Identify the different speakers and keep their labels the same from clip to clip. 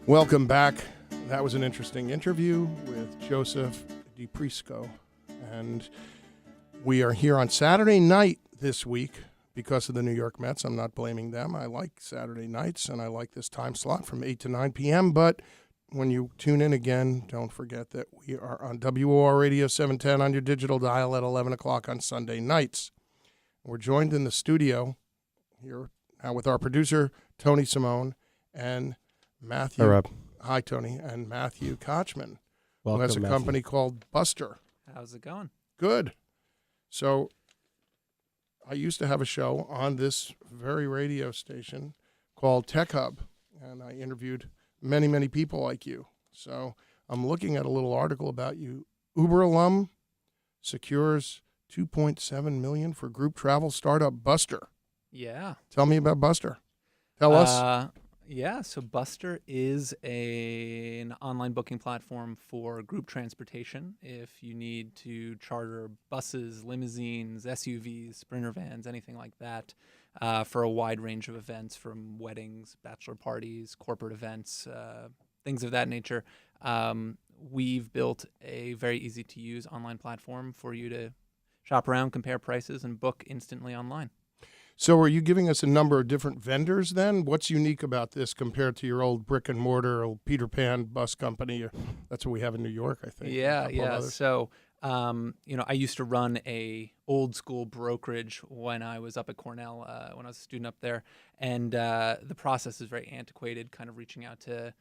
Speaker 1: Welcome back. That was an interesting interview with Joseph DiPrisco. And we are here on Saturday night this week because of the New York Mets. I'm not blaming them. I like Saturday nights, and I like this time slot from 8 to 9 p.m. But when you tune in again, don't forget that we are on WOR Radio 710 on your digital dial at 11 o'clock on Sunday nights. We're joined in the studio here now with our producer, Tony Simone, and Matthew.
Speaker 2: Hey, Rob.
Speaker 1: Hi, Tony. And Matthew Kochman,
Speaker 2: Welcome,
Speaker 1: who has a
Speaker 2: Matthew.
Speaker 1: company called Buster.
Speaker 3: How's it going?
Speaker 1: Good. So I used to have a show on this very radio station called Tech Hub, and I interviewed many, many people like you. So I'm looking at a little article about you. Uber alum secures $2.7 million for group travel startup Buster.
Speaker 3: Yeah.
Speaker 1: Tell me about Buster. Tell us.
Speaker 3: Yeah, so Buster is an online booking platform for group transportation. If you need to charter buses, limousines, SUVs, Sprinter vans, anything like that, for a wide range of events from weddings, bachelor parties, corporate events, things of that nature, we've built a very easy-to-use online platform for you to shop around, compare prices, and book instantly online.
Speaker 1: So are you giving us a number of different vendors then? What's unique about this compared to your old brick and mortar old Peter Pan bus company? That's what we have in New York, I think.
Speaker 3: Yeah. So, I used to run a old school brokerage when I was up at Cornell, when I was a student up there. And the process is very antiquated, kind of reaching out to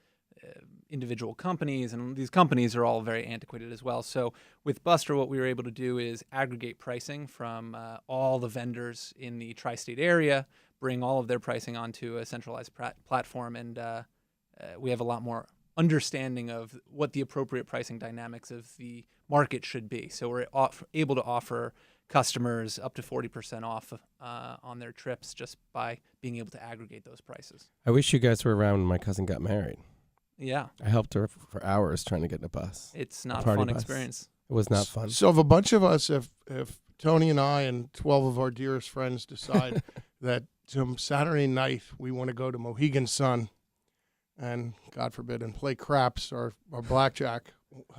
Speaker 3: individual companies, and these companies are all very antiquated as well. So with Buster, what we were able to do is aggregate pricing from all the vendors in the tri-state area, bring all of their pricing onto a centralized platform, and we have a lot more understanding of what the appropriate pricing dynamics of the market should be. So we're able to offer customers up to 40% off on their trips just by being able to aggregate those prices.
Speaker 2: I wish you guys were around when my cousin got married.
Speaker 3: Yeah.
Speaker 2: I helped her for hours trying to get in a bus.
Speaker 3: It's not a
Speaker 2: party
Speaker 3: fun
Speaker 2: bus.
Speaker 3: experience.
Speaker 2: It was not fun.
Speaker 1: So if a bunch of us, if Tony and I and 12 of our dearest friends decide that some Saturday night we want to go to Mohegan Sun and, God forbid, and play craps or blackjack,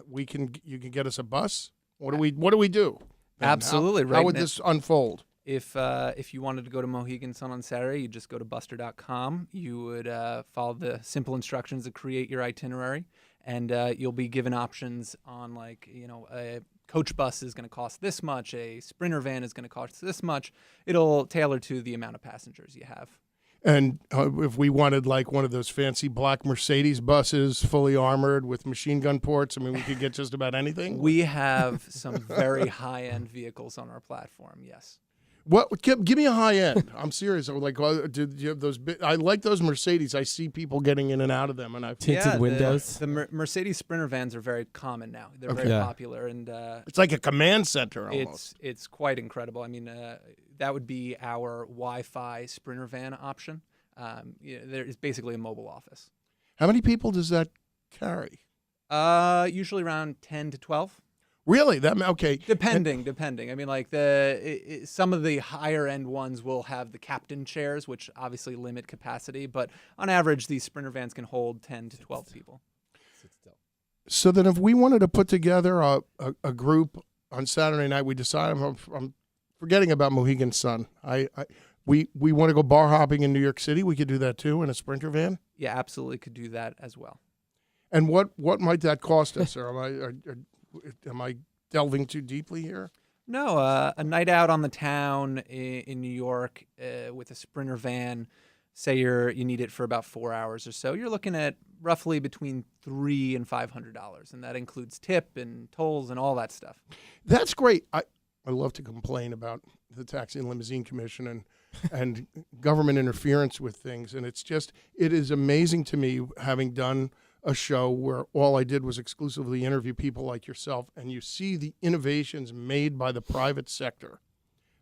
Speaker 1: you can get us a bus? What do we do? And
Speaker 3: Absolutely.
Speaker 1: How would this unfold?
Speaker 3: If you wanted to go to Mohegan Sun on Saturday, you just go to buster.com. You would follow the simple instructions to create your itinerary, and you'll be given options on a coach bus is going to cost this much, a Sprinter van is going to cost this much. It'll tailor to the amount of passengers you have.
Speaker 1: And if we wanted like one of those fancy black Mercedes buses, fully armored with machine gun ports, I mean, we could get just about anything.
Speaker 3: We have some very high-end vehicles on our platform, yes.
Speaker 1: What? Give me a high end. I'm serious. Do you have those? I like those Mercedes. I see people getting in and out of them, and I've
Speaker 2: Tinted windows.
Speaker 3: The Mercedes Sprinter vans are very common now. They're very popular, and
Speaker 1: it's like a command center almost.
Speaker 3: It's quite incredible. I mean, that would be our Wi-Fi Sprinter van option. There is basically a mobile office.
Speaker 1: How many people does that carry?
Speaker 3: Usually around 10 to 12.
Speaker 1: Really? Okay.
Speaker 3: Depending. I mean, like some of the higher end ones will have the captain chairs, which obviously limit capacity, but on average, these Sprinter vans can hold 10 to 12 people.
Speaker 1: So then, if we wanted to put together a group on Saturday night, we decide I'm forgetting about Mohegan Sun. We want to go bar hopping in New York City. We could do that too in a Sprinter van.
Speaker 3: Yeah, absolutely, could do that as well.
Speaker 1: And what might that cost us? Or am I delving too deeply here?
Speaker 3: No, a night out on the town in New York with a Sprinter van, say you need it for about 4 hours or so, you're looking at roughly between $300 and $500, and that includes tip and tolls and all that stuff.
Speaker 1: That's great. I love to complain about the Taxi and Limousine Commission and government interference with things, and it is amazing to me, having done a show where all I did was exclusively interview people like yourself, and you see the innovations made by the private sector,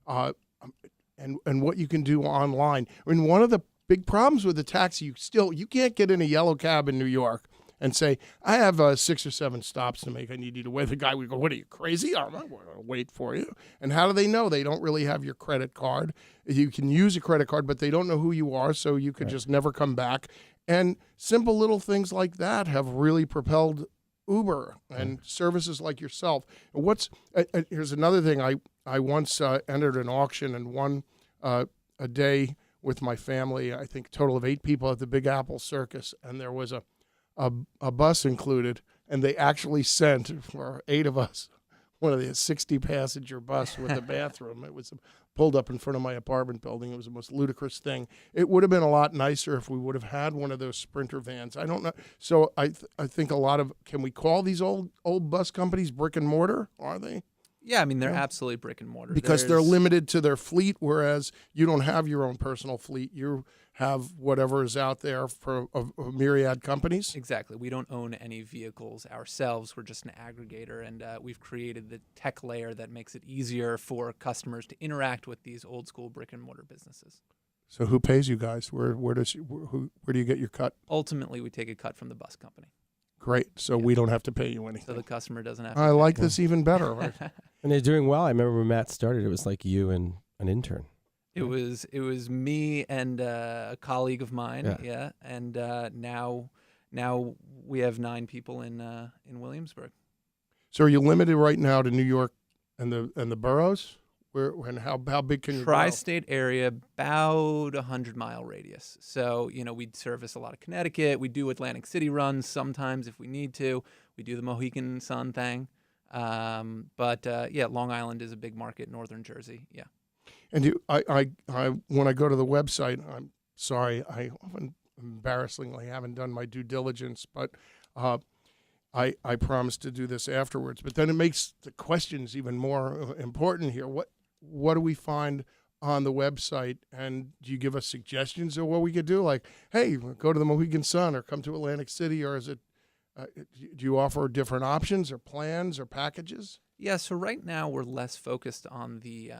Speaker 1: and what you can do online. I mean, one of the big problems with the taxi, you can't get in a yellow cab in New York and say, I have 6 or 7 stops to make. I need you to wait. The guy would go, what are you, crazy? I'm not going to wait for you. And how do they know? They don't really have your credit card. You can use a credit card, but they don't know who you are, so you could just never come back. And simple little things like that have really propelled Uber and services like yourself. Here's another thing. I once entered an auction and won a day with my family, I think a total of 8 people at the Big Apple Circus, and there was a bus included, and they actually sent, for 8 of us, one of the 60-passenger bus with a bathroom. It was pulled up in front of my apartment building. It was the most ludicrous thing. It would have been a lot nicer if we would have had one of those Sprinter vans. I don't know. So I think a lot of, can we call these old bus companies brick and mortar? Are they?
Speaker 3: Yeah, I mean, they're absolutely brick and mortar.
Speaker 1: Because they're limited to their fleet, whereas you don't have your own personal fleet. You have whatever is out there for a myriad companies.
Speaker 3: Exactly. We don't own any vehicles ourselves. We're just an aggregator, and we've created the tech layer that makes it easier for customers to interact with these old school brick and mortar businesses.
Speaker 1: So who pays you guys? Where do you get your cut?
Speaker 3: Ultimately, we take a cut from the bus company.
Speaker 1: Great. So we don't have to pay you anything.
Speaker 3: So the customer doesn't have to
Speaker 1: I
Speaker 3: pay.
Speaker 1: like this even better. Right?
Speaker 2: And they're doing well. I remember when Matt started, it was like you and an intern.
Speaker 3: It was me and a colleague of mine,
Speaker 2: Yeah.
Speaker 3: and now we have 9 people in Williamsburg.
Speaker 1: So are you limited right now to New York and the boroughs? And how big can you grow?
Speaker 3: Tri-state area, about 100-mile radius. So we'd service a lot of Connecticut. We do Atlantic City runs sometimes if we need to. We do the Mohegan Sun thing, but Long Island is a big market. Northern Jersey, yeah.
Speaker 1: And I when I go to the website, I'm sorry, I often embarrassingly haven't done my due diligence, but I promise to do this afterwards. But then it makes the questions even more important here. What do we find on the website, and do you give us suggestions of what we could do? Like, hey, go to the Mohegan Sun or come to Atlantic City, or is it? Do you offer different options or plans or packages?
Speaker 3: Yeah, so right now we're less focused on the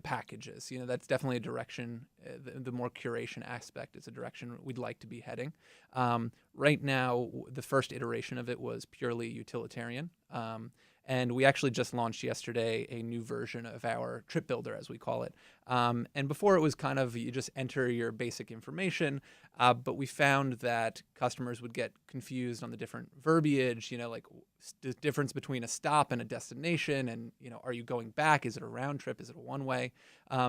Speaker 3: packages. That's definitely a direction. The more curation aspect is a direction we'd like to be heading. Right now, the first iteration of it was purely utilitarian. And we actually just launched yesterday a new version of our trip builder, as we call it. And before it was kind of you just enter your basic information, but we found that customers would get confused on the different verbiage, like the difference between a stop and a destination, and are you going back? Is it a round trip? Is it a one-way?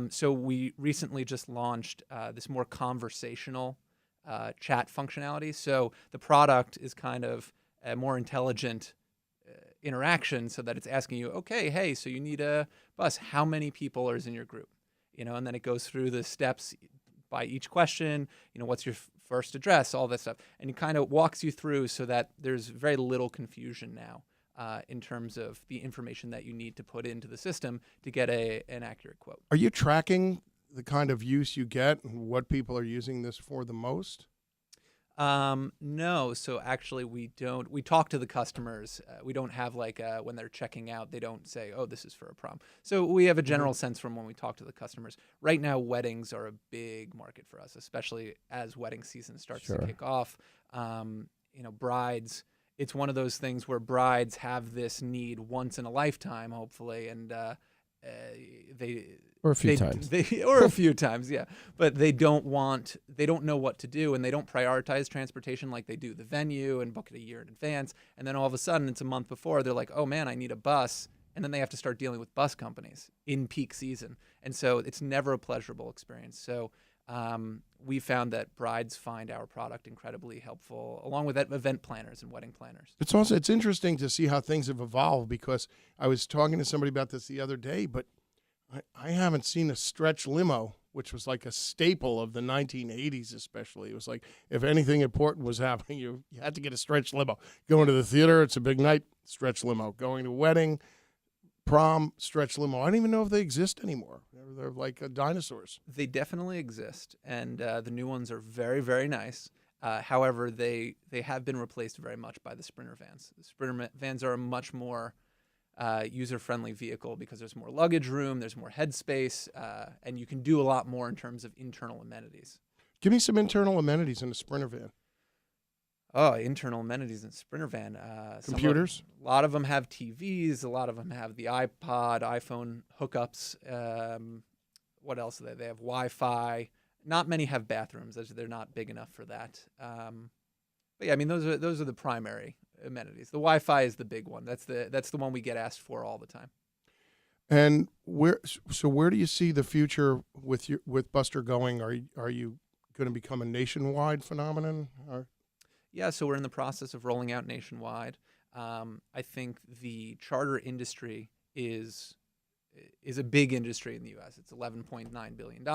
Speaker 3: So we recently just launched this more conversational chat functionality. So the product is kind of a more intelligent interaction, so that it's asking you, okay, hey, so you need a bus. How many people are in your group? And then it goes through the steps by each question. What's your first address? All that stuff, and it kind of walks you through so that there's very little confusion now in terms of the information that you need to put into the system to get an accurate quote.
Speaker 1: Are you tracking the kind of use you get and what people are using this for the most?
Speaker 3: No. So actually we don't. We talk to the customers. We don't have when they're checking out, they don't say, oh, this is for a prom. So we have a general sense from when we talk to the customers. Right now, weddings are a big market for us, especially as wedding season starts to kick off. Brides, it's one of those things where brides have this need once in a lifetime, hopefully, and
Speaker 2: or a few times.
Speaker 3: Or a few times, yeah. But they don't know what to do, and they don't prioritize transportation like they do the venue and book it a year in advance. And then all of a sudden, it's a month before, they're like, oh man, I need a bus. And then they have to start dealing with bus companies in peak season. And so it's never a pleasurable experience. So we found that brides find our product incredibly helpful, along with event planners and wedding planners.
Speaker 1: It's interesting to see how things have evolved, because I was talking to somebody about this the other day, but I haven't seen a stretch limo, which was like a staple of the 1980s especially. It was like if anything important was happening, you had to get a stretch limo. Going to the theater, it's a big night, stretch limo. Going to a wedding, prom, stretch limo. I don't even know if they exist anymore. They're like dinosaurs.
Speaker 3: They definitely exist, and the new ones are very, very nice. However, they have been replaced very much by the Sprinter vans. The Sprinter vans are a much more user-friendly vehicle because there's more luggage room, there's more headspace, and you can do a lot more in terms of internal amenities.
Speaker 1: Give me some internal amenities in a Sprinter van.
Speaker 3: Oh, internal amenities in Sprinter van.
Speaker 1: Computers?
Speaker 3: A lot of them have TVs. A lot of them have the iPod, iPhone hookups. What else do they? They have Wi-Fi. Not many have bathrooms, as they're not big enough for that. But yeah, I mean, those are the primary amenities. The Wi-Fi is the big one. That's the one we get asked for all the time.
Speaker 1: And where do you see the future with Buster going? Are you going to become a nationwide phenomenon? Or?
Speaker 3: Yeah, so we're in the process of rolling out nationwide. I think the charter industry is a big industry in the U.S. It's $11.9 billion,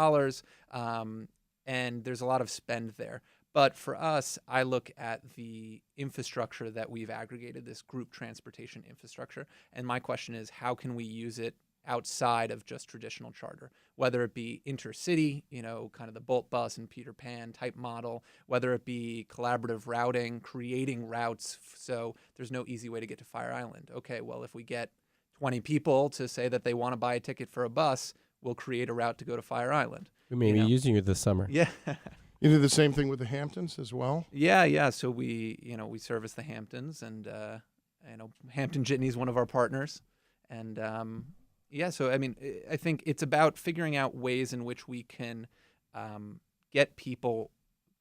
Speaker 3: and there's a lot of spend there. But for us, I look at the infrastructure that we've aggregated, this group transportation infrastructure, and my question is, how can we use it outside of just traditional charter, whether it be intercity, kind of the Bolt bus and Peter Pan type model, whether it be collaborative routing, creating routes so there's no easy way to get to Fire Island. Okay, well, if we get 20 people to say that they want to buy a ticket for a bus, we'll create a route to go to Fire Island.
Speaker 2: We may be using it this summer.
Speaker 3: Yeah.
Speaker 1: You do the same thing with the Hamptons as well?
Speaker 3: Yeah. So we service the Hamptons, and Hampton Jitney is one of our partners, and yeah, so I mean, I think it's about figuring out ways in which we can get people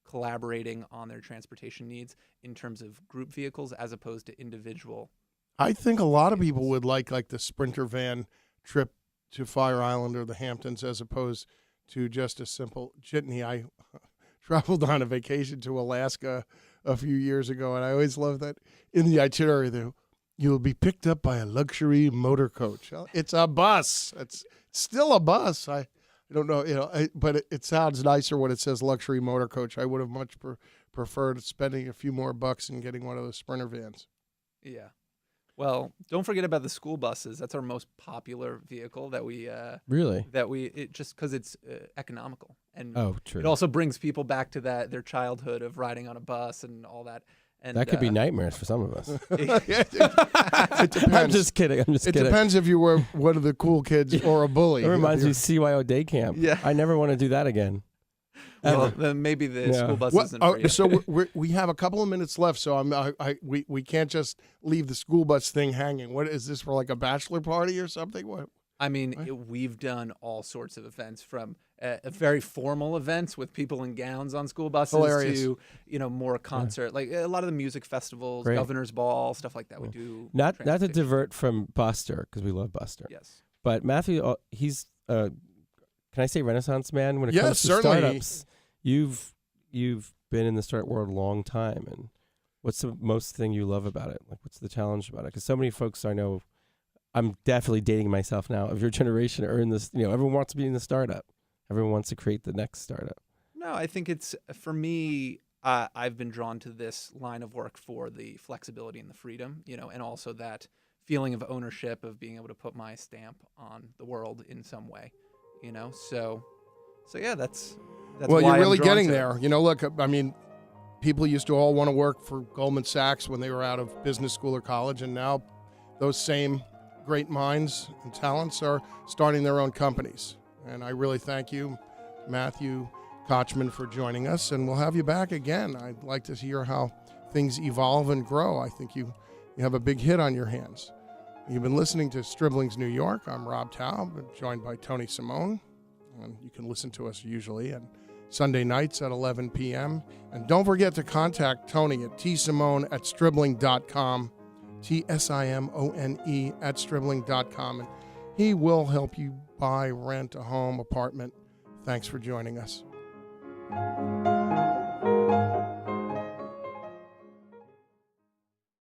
Speaker 3: collaborating on their transportation needs in terms of group vehicles as opposed to individual.
Speaker 1: I think a lot of people would like the Sprinter van trip to Fire Island or the Hamptons as opposed to just a simple jitney. I traveled on a vacation to Alaska a few years ago, and I always love that in the itinerary there. You'll be picked up by a luxury motor coach. It's a bus. It's still a bus. I don't know, but it sounds nicer when it says luxury motor coach. I would have much preferred spending a few more bucks and getting one of those Sprinter vans.
Speaker 3: Yeah. Well, don't forget about the school buses. That's our most popular vehicle that we
Speaker 2: really
Speaker 3: just because it's economical, and
Speaker 2: true.
Speaker 3: It also brings people back to their childhood of riding on a bus and all that. And
Speaker 2: that could be nightmares for some of us.
Speaker 1: It depends.
Speaker 2: I'm just kidding.
Speaker 1: It depends if you were one of the cool kids or a bully.
Speaker 2: It reminds me of CYO day camp.
Speaker 3: Yeah.
Speaker 2: I never want to do that again.
Speaker 3: Well, then maybe the school bus isn't for you.
Speaker 1: So we have a couple of minutes left, so we can't just leave the school bus thing hanging. What is this for, like a bachelor party or something? What?
Speaker 3: I mean, we've done all sorts of events, from very formal events with people in gowns on school buses to more concert, like a lot of the music festivals,
Speaker 2: Great.
Speaker 3: Governor's Ball, stuff like that. We do
Speaker 2: not to divert from Buster, because we love Buster.
Speaker 3: Yes,
Speaker 2: but Matthew, he's can I say Renaissance man when it comes to
Speaker 1: certainly.
Speaker 2: startups? You've been in the startup world a long time, and what's the most thing you love about it? Like, what's the challenge about it? Because so many folks I know, I'm definitely dating myself now, of your generation are in this. Everyone wants to be in the startup. Everyone wants to create the next startup.
Speaker 3: No, I think it's, for me, I've been drawn to this line of work for the flexibility and the freedom, and also that feeling of ownership of being able to put my stamp on the world in some way, So yeah, that's
Speaker 1: well,
Speaker 3: why
Speaker 1: you're really
Speaker 3: I'm drawn
Speaker 1: getting
Speaker 3: to
Speaker 1: there. Look, I mean, people used to all want to work for Goldman Sachs when they were out of business school or college, and now those same great minds and talents are starting their own companies. And I really thank you, Matthew Kochman, for joining us, and we'll have you back again. I'd like to hear how things evolve and grow. I think you have a big hit on your hands. You've been listening to Stribling's New York. I'm Rob Taub, joined by Tony Simone, and you can listen to us usually on Sunday nights at 11 p.m. And don't forget to contact Tony at tsimone@stribling.com, TSIMONE@stribling.com, and he will help you buy, rent a home, apartment. Thanks for joining us.